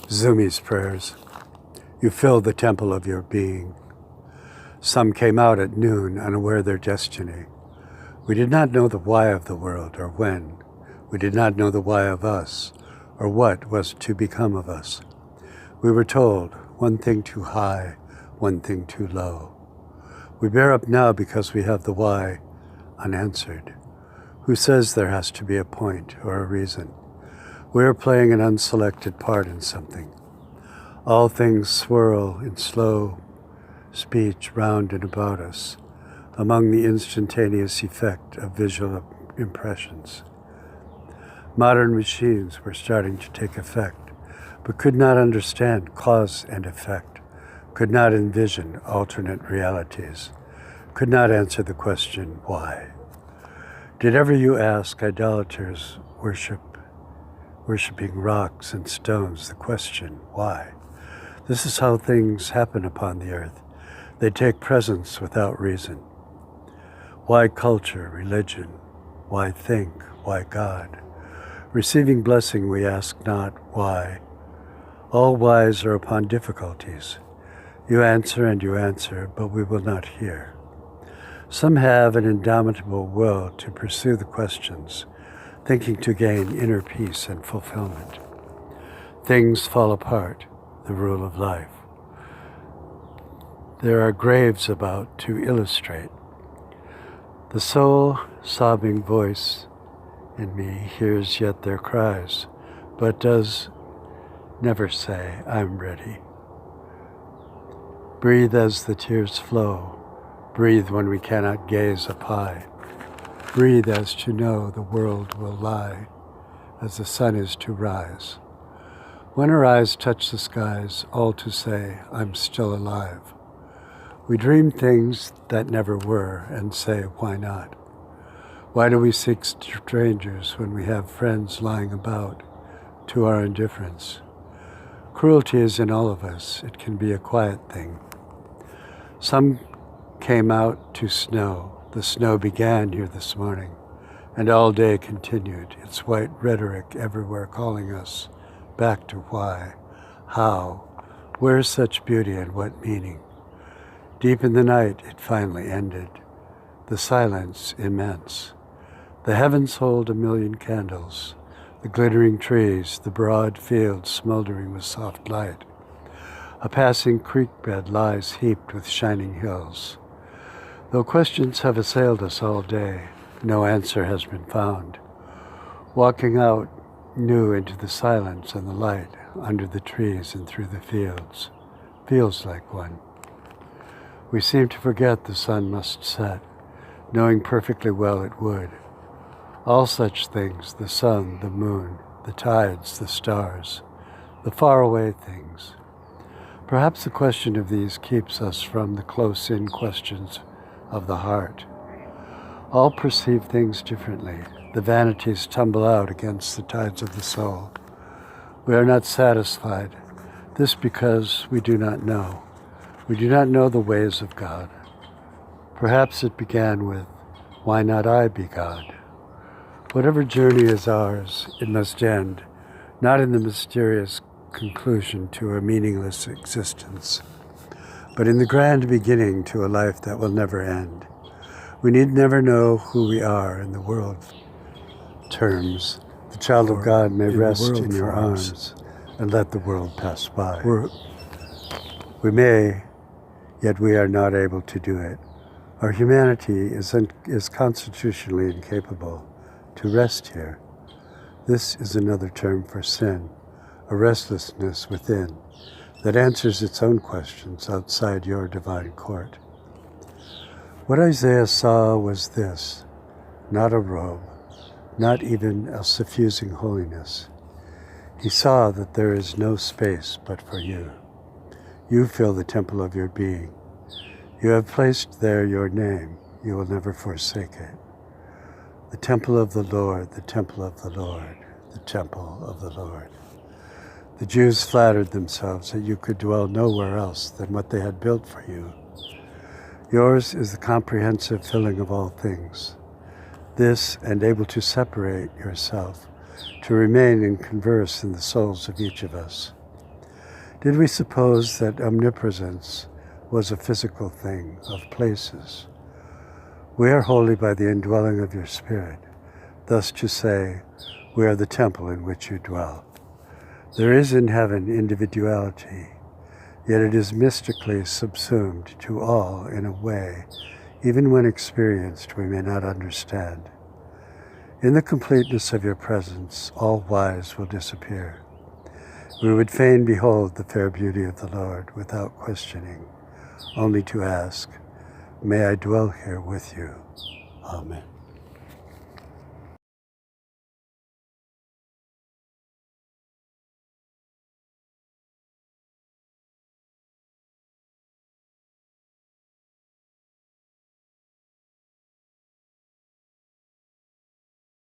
Zoomi's prayers. You fill the temple of your being. Some came out at noon, unaware of their destiny. We did not know the why of the world or when. We did not know the why of us or what was to become of us. We were told one thing too high, one thing too low. We bear up now because we have the why unanswered. Who says there has to be a point or a reason? We are playing an unselected part in something. All things swirl in slow speech round and about us, among the instantaneous effect of visual impressions. Modern machines were starting to take effect, but could not understand cause and effect, could not envision alternate realities, could not answer the question, why? Did ever you ask idolaters worshipping rocks and stones the question, why? This is how things happen upon the earth. They take presence without reason. Why culture, religion? Why think? Why God? Receiving blessing, we ask not why. All whys are upon difficulties. You answer, but we will not hear. Some have an indomitable will to pursue the questions, thinking to gain inner peace and fulfillment. Things fall apart, the rule of life. There are graves about to illustrate. The soul, sobbing voice in me hears yet their cries, but does never say, I'm ready. Breathe as the tears flow. Breathe when we cannot gaze up high. Breathe as to know the world will lie, as the sun is to rise. When her eyes touch the skies, all to say, I'm still alive. We dream things that never were and say, why not? Why do we seek strangers when we have friends lying about to our indifference? Cruelty is in all of us. It can be a quiet thing. Some came out to snow. The snow began here this morning and all day continued, its white rhetoric everywhere calling us back to why, how, where is such beauty and what meaning? Deep in the night it finally ended, the silence immense. The heavens hold 1,000,000 candles, the glittering trees, the broad fields smoldering with soft light. A passing creek bed lies heaped with shining hills. Though questions have assailed us all day, no answer has been found. Walking out new into the silence and the light, under the trees and through the fields, feels like one. We seem to forget the sun must set, knowing perfectly well it would. All such things, the sun, the moon, the tides, the stars, the faraway things. Perhaps the question of these keeps us from the close-in questions of the heart. All perceive things differently. The vanities tumble out against the tides of the soul. We are not satisfied. This because we do not know. We do not know the ways of God. Perhaps it began with, why not I be God? Whatever journey is ours, it must end, not in the mysterious conclusion to a meaningless existence, but in the grand beginning to a life that will never end. We need never know who we are in the world terms. The child of God may rest in your arms and let the world pass by. We may, yet we are not able to do it. Our humanity is constitutionally incapable to rest here. This is another term for sin, a restlessness within that answers its own questions outside your divine court. What Isaiah saw was this, not a robe, not even a suffusing holiness. He saw that there is no space but for you. You fill the temple of your being. You have placed there your name. You will never forsake it. The temple of the Lord, the temple of the Lord, the temple of the Lord. The Jews flattered themselves that you could dwell nowhere else than what they had built for you. Yours is the comprehensive filling of all things. This, and able to separate yourself, to remain and converse in the souls of each of us. Did we suppose that omnipresence was a physical thing of places? We are holy by the indwelling of your Spirit, thus to say, we are the temple in which you dwell. There is in heaven individuality, yet it is mystically subsumed to all in a way, even when experienced, we may not understand. In the completeness of your presence, all whys will disappear. We would fain behold the fair beauty of the Lord without questioning, only to ask, may I dwell here with you. Amen.